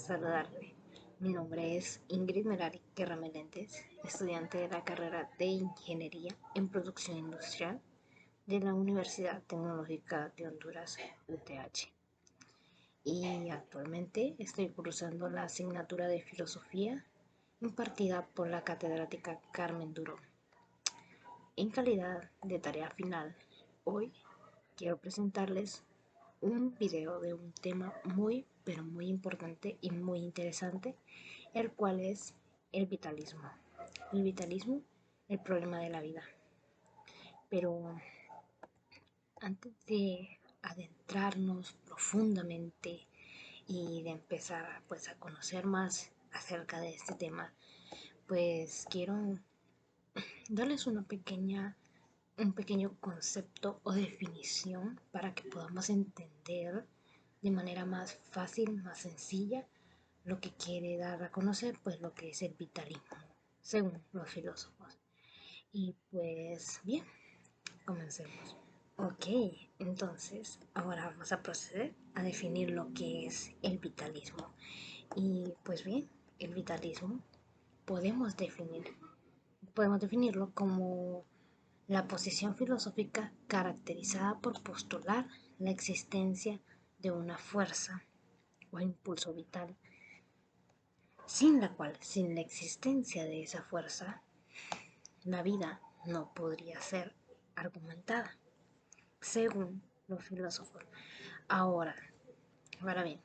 saludarle. Mi nombre es Ingrid Merari Guerra Meléndez, estudiante de la carrera de Ingeniería en Producción Industrial de la Universidad Tecnológica de Honduras, UTH. Y actualmente estoy cursando la asignatura de Filosofía impartida por la catedrática Carmen Duró. En calidad de tarea final, hoy quiero presentarles un video de un tema muy, pero muy importante y muy interesante, el cual es el vitalismo. El vitalismo, el problema de la vida. Pero antes de adentrarnos profundamente y de empezar pues a conocer más acerca de este tema, pues quiero darles un pequeño concepto o definición para que podamos entender de manera más fácil, más sencilla, lo que quiere dar a conocer, pues lo que es el vitalismo, según los filósofos. Y pues bien, comencemos. Ok, entonces ahora vamos a proceder a definir lo que es el vitalismo. Y pues bien, el vitalismo podemos podemos definirlo como la posición filosófica caracterizada por postular la existencia de una fuerza o impulso vital, sin la existencia de esa fuerza, la vida no podría ser argumentada, según los filósofos. Ahora, ahora bien,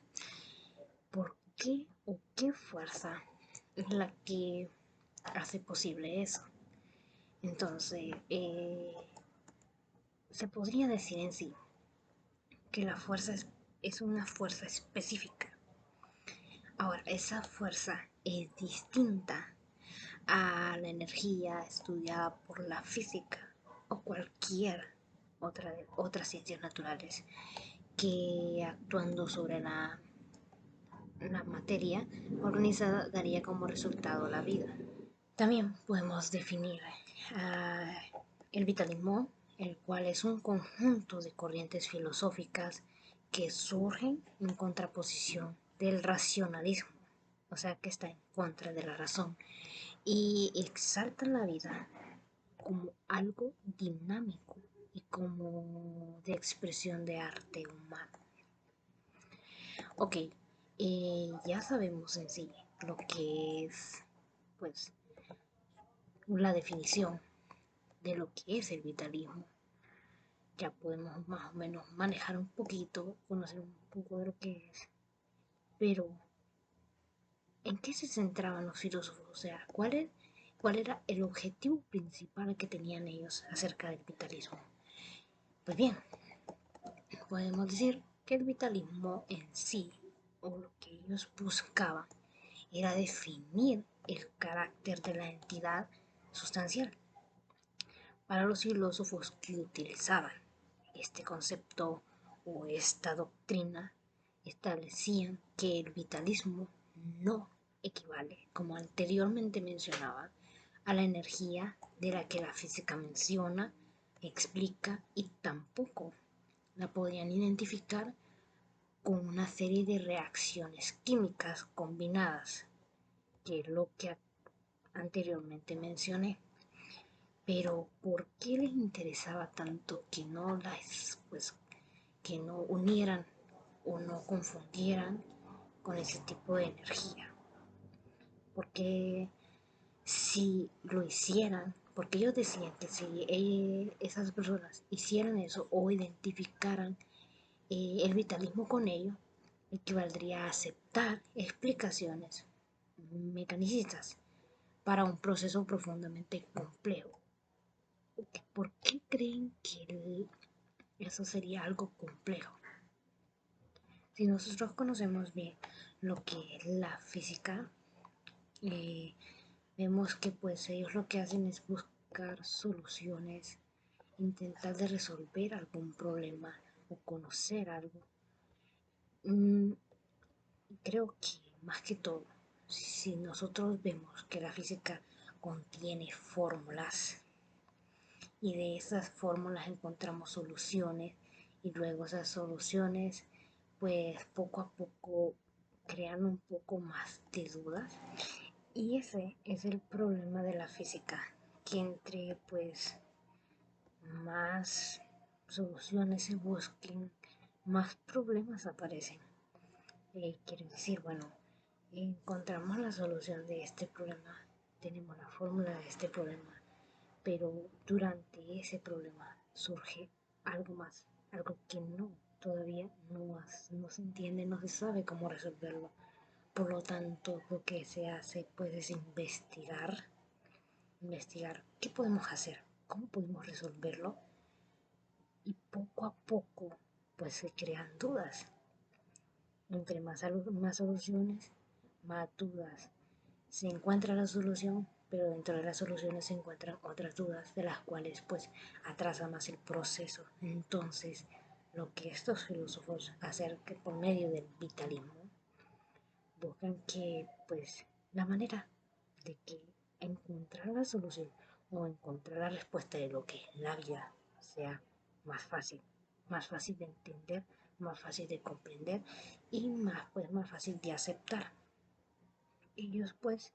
¿por qué o qué fuerza es la que hace posible eso? Entonces, se podría decir en sí que la fuerza es una fuerza específica. Ahora, esa fuerza es distinta a la energía estudiada por la física o cualquier otras ciencias naturales que actuando sobre la materia organizada daría como resultado la vida. También podemos definir el vitalismo, el cual es un conjunto de corrientes filosóficas que surgen en contraposición del racionalismo, o sea que está en contra de la razón, y exaltan la vida como algo dinámico y como de expresión de arte humano. Ok, ya sabemos en sí lo que es, pues, la definición de lo que es el vitalismo. Ya podemos más o menos manejar un poquito, conocer un poco de lo que es. Pero, ¿en qué se centraban los filósofos? O sea, ¿cuál era el objetivo principal que tenían ellos acerca del vitalismo? Pues bien, podemos decir que el vitalismo en sí, o lo que ellos buscaban, era definir el carácter de la entidad sustancial. Para los filósofos que utilizaban este concepto o esta doctrina, establecían que el vitalismo no equivale, como anteriormente mencionaba, a la energía de la que la física menciona, explica, y tampoco la podían identificar con una serie de reacciones químicas combinadas, que es lo que anteriormente mencioné. Pero ¿por qué les interesaba tanto que no unieran o no confundieran con ese tipo de energía? Porque si lo hicieran, porque ellos decían que si esas personas hicieran eso o identificaran el vitalismo con ello, equivaldría a aceptar explicaciones mecanicistas para un proceso profundamente complejo. ¿Por qué creen que eso sería algo complejo? Si nosotros conocemos bien lo que es la física, eh, vemos que pues ellos lo que hacen es buscar soluciones, intentar de resolver algún problema o conocer algo. Mm, Creo que más que todo, si nosotros vemos que la física contiene fórmulas y de esas fórmulas encontramos soluciones y luego esas soluciones pues poco a poco crean un poco más de dudas. Y ese es el problema de la física, que entre pues más soluciones se busquen, más problemas aparecen. Quiere decir, bueno, encontramos la solución de este problema, tenemos la fórmula de este problema, pero durante ese problema surge algo más, algo que todavía no se entiende, no se sabe cómo resolverlo. Por lo tanto, lo que se hace pues es investigar qué podemos hacer, cómo podemos resolverlo, y poco a poco pues se crean dudas. Entre más soluciones, más dudas. Se encuentra la solución, pero dentro de las soluciones se encuentran otras dudas de las cuales pues atrasa más el proceso. Entonces, lo que estos filósofos hacen que por medio del vitalismo buscan que pues la manera de que encontrar la solución o encontrar la respuesta de lo que es la vida sea más fácil de entender, más fácil de comprender y más fácil de aceptar. Ellos pues,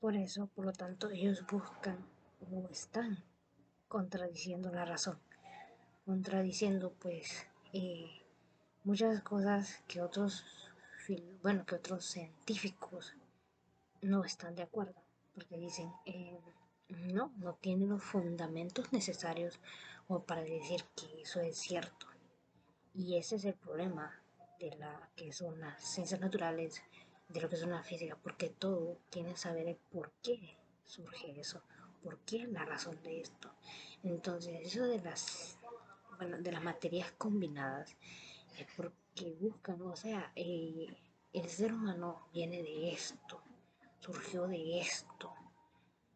por lo tanto, ellos buscan o están contradiciendo la razón, contradiciendo pues muchas cosas que que otros científicos no están de acuerdo, porque dicen, no tiene los fundamentos necesarios o para decir que eso es cierto. Y ese es el problema de la que son las ciencias naturales, de lo que son la física, porque todo tiene que saber el por qué surge eso, por qué la razón de esto. Entonces, eso de las materias combinadas es porque buscan, o sea, el ser humano viene de esto, surgió de esto,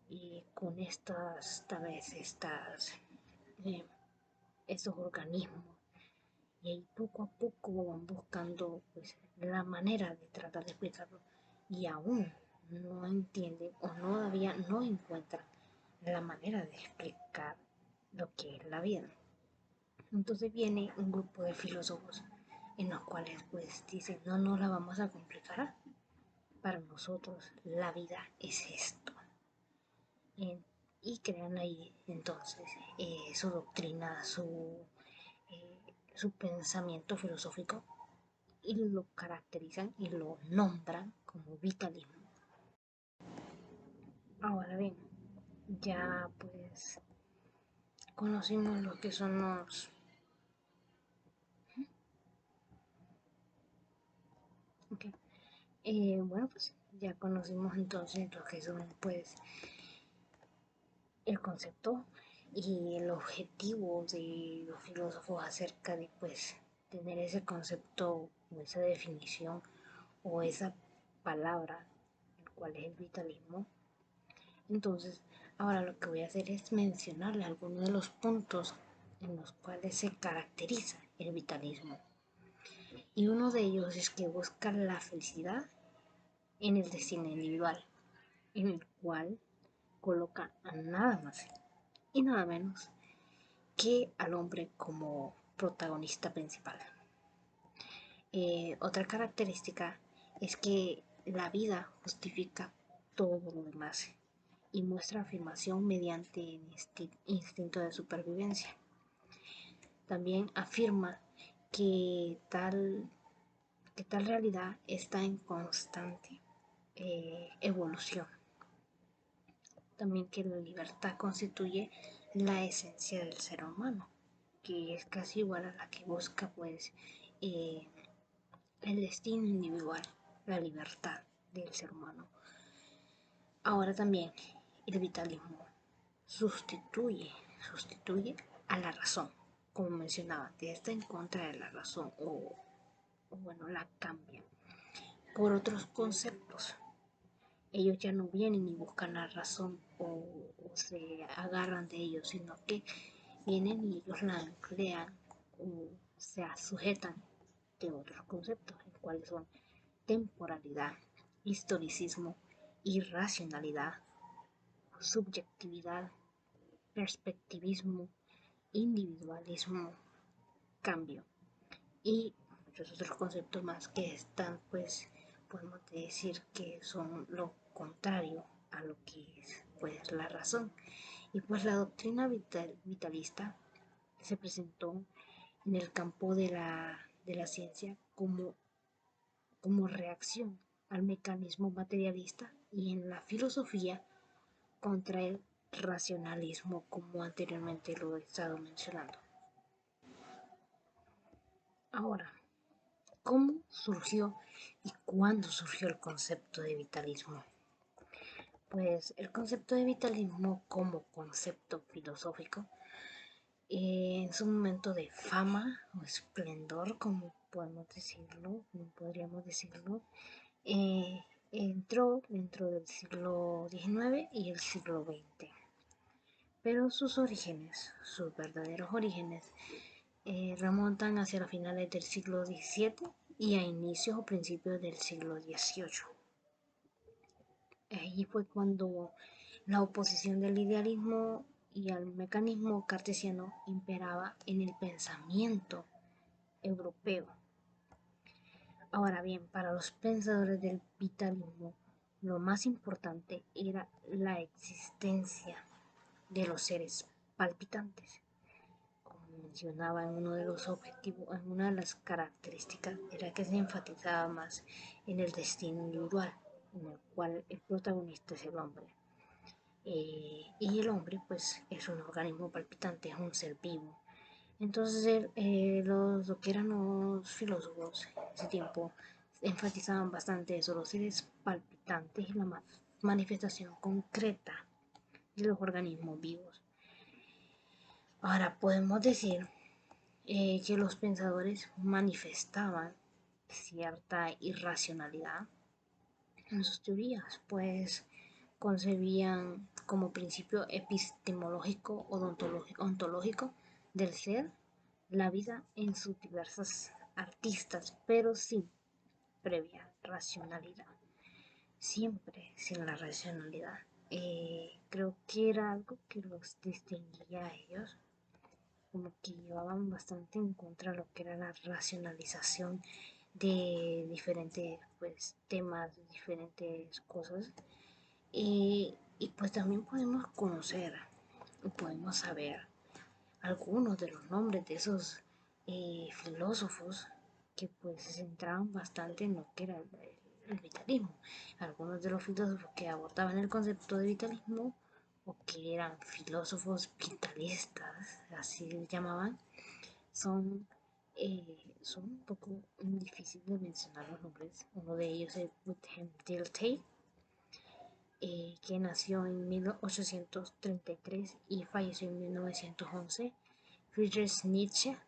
y con tal vez eh, estos organismos, y ahí poco a poco van buscando pues la manera de tratar de explicarlo, y aún no entienden o todavía no encuentran la manera de explicar lo que es la vida. Entonces viene un grupo de filósofos en los cuales pues dicen, no la vamos a complicar, para nosotros la vida es esto. Y crean ahí entonces su doctrina, eh, su pensamiento filosófico, y lo caracterizan y lo nombran como vitalismo. Ahora bien, ya pues conocimos lo que son los... Okay. Bueno, pues ya conocimos entonces lo que son pues el concepto y el objetivo de los filósofos acerca de pues tener ese concepto o esa definición o esa palabra, el cual es el vitalismo. Entonces, ahora lo que voy a hacer es mencionarle algunos de los puntos en los cuales se caracteriza el vitalismo. Y uno de ellos es que busca la felicidad en el destino individual, en el cual coloca a nada más y nada menos que al hombre como protagonista principal. Otra característica es que la vida justifica todo lo demás y muestra afirmación mediante el instinto de supervivencia. También afirma que tal realidad está en constante evolución. También que la libertad constituye la esencia del ser humano, que es casi igual a la que busca pues eh, el destino individual, la libertad del ser humano. Ahora también el vitalismo sustituye a la razón, como mencionaba, que está en contra de la razón o bueno, la cambia por otros conceptos. Ellos ya no vienen y buscan la razón o se agarran de ellos, sino que vienen y ellos la emplean o se sujetan de otros conceptos, los cuales son temporalidad, historicismo, irracionalidad, subjetividad, perspectivismo, individualismo, cambio y muchos otros conceptos más que están pues podemos decir que son lo contrario a lo que es pues la razón. Y pues la doctrina vitalista se presentó en el campo de la ciencia como reacción al mecanismo materialista y en la filosofía contra el racionalismo, como anteriormente lo he estado mencionando. Ahora, ¿cómo surgió y cuándo surgió el concepto de vitalismo? Pues el concepto de vitalismo como concepto filosófico en su momento de fama o esplendor, como podríamos decirlo, entró dentro del siglo XIX y el siglo XX. Pero sus verdaderos orígenes, remontan hacia las finales del siglo XVII y a inicios o principios del siglo XVIII. Allí fue cuando la oposición del idealismo y al mecanismo cartesiano imperaba en el pensamiento europeo. Ahora bien, para los pensadores del vitalismo, lo más importante era la existencia de los seres palpitantes. Como mencionaba en uno de los objetivos, en una de las características, era que se enfatizaba más en el destino individual, en el cual el protagonista es el hombre. Y el hombre pues es un organismo palpitante, es un ser vivo. Entonces lo que eran los filósofos en ese tiempo enfatizaban bastante eso, los seres palpitantes y la manifestación concreta de los organismos vivos. Ahora podemos decir que los pensadores manifestaban cierta irracionalidad en sus teorías, pues concebían como principio epistemológico o ontológico del ser la vida en sus diversas artistas, pero sin previa racionalidad, siempre sin la racionalidad. Creo que era algo que los distinguía a ellos, como que llevaban bastante en contra lo que era la racionalización de diferentes pues, temas, diferentes cosas. Y pues también podemos conocer, podemos saber algunos de los nombres de esos filósofos que pues se centraban bastante en lo que era el vitalismo. Algunos de los filósofos que abordaban el concepto de vitalismo o que eran filósofos vitalistas, así les llamaban, son, son un poco difíciles de mencionar los nombres. Uno de ellos es Wilhelm Dilthey, que nació en 1833 y falleció en 1911. Friedrich Nietzsche,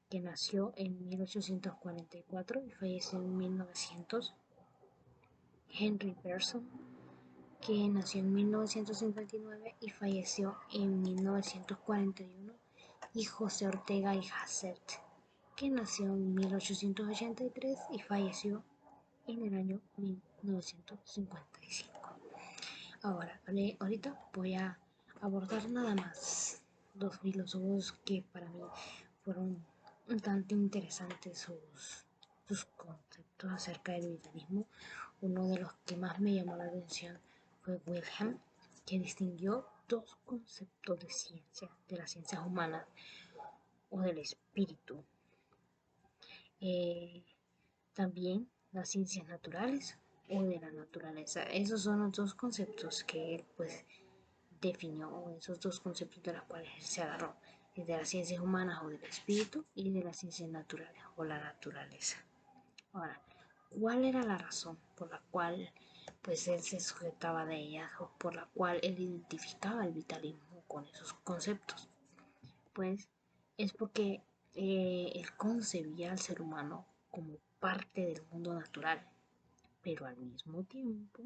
que nació en 1844 y falleció en 1900. Henry Bergson, que nació en 1959 y falleció en 1941. Y José Ortega y Gasset, que nació en 1883 y falleció en el año 1955. Ahorita voy a abordar nada más dos filósofos que para mí fueron un tanto interesantes sus conceptos acerca del vitalismo. Uno de los que más me llamó la atención fue Wilhelm, que distinguió dos conceptos de ciencia, de las ciencias humanas o del espíritu. También las ciencias naturales o de la naturaleza. Esos son los dos conceptos que él pues definió, o esos dos conceptos de los cuales él se agarró, de las ciencias humanas o del espíritu y de las ciencias naturales o la naturaleza. Ahora, ¿cuál era la razón por la cual pues él se sujetaba de ellas o por la cual él identificaba el vitalismo con esos conceptos? Pues es porque él concebía al ser humano como parte del mundo natural, pero al mismo tiempo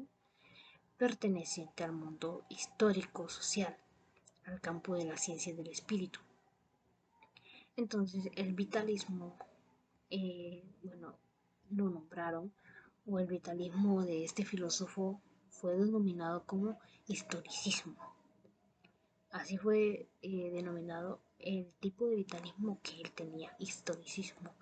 perteneciente al mundo histórico-social, al campo de la ciencia del espíritu. Entonces el vitalismo, bueno, lo nombraron, o el vitalismo de este filósofo fue denominado como historicismo. Así fue denominado el tipo de vitalismo que él tenía, historicismo,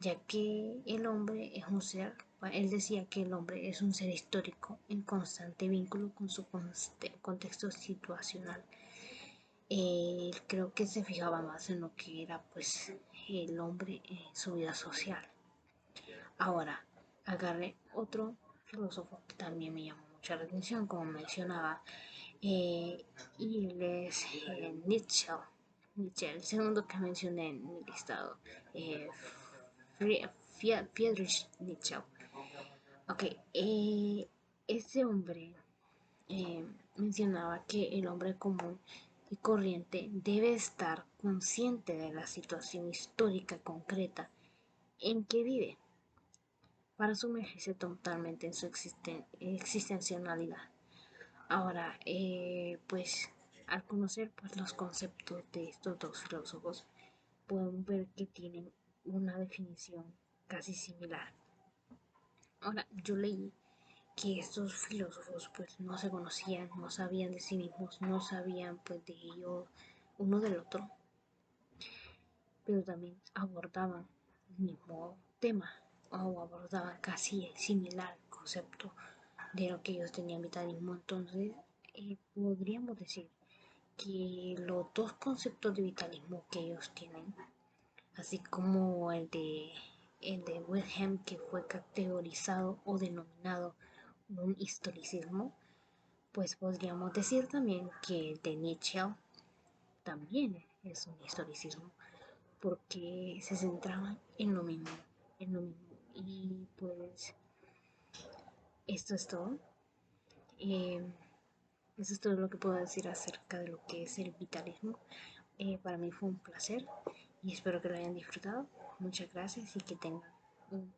ya que el hombre es un ser, él decía que el hombre es un ser histórico en constante vínculo con su contexto situacional. Creo que se fijaba más en lo que era pues el hombre en su vida social. Ahora, agarré otro filósofo que también me llamó mucho la atención, como mencionaba, eh, y él es Nietzsche. Nietzsche, el segundo que mencioné en mi listado, eh, Friedrich Nietzsche. Ok, este hombre mencionaba que el hombre común y corriente debe estar consciente de la situación histórica concreta en que vive para sumergirse totalmente en su existencialidad. Ahora, pues al conocer pues, los conceptos de estos dos filósofos, podemos ver que tienen una definición casi similar. Ahora, yo leí que estos filósofos pues no se conocían, no sabían de sí mismos, no sabían pues de ellos uno del otro, pero también abordaban el mismo tema o abordaban casi similar el concepto de lo que ellos tenían vitalismo. Entonces, podríamos decir que los dos conceptos de vitalismo que ellos tienen, así como el de Wilhelm, que fue categorizado o denominado un historicismo, pues podríamos decir también que el de Nietzsche también es un historicismo, porque se centraban en lo mismo, en lo mismo. Y pues esto es todo. Eh, Eso es todo lo que puedo decir acerca de lo que es el vitalismo. Para mí fue un placer y espero que lo hayan disfrutado. Muchas gracias y que tengan un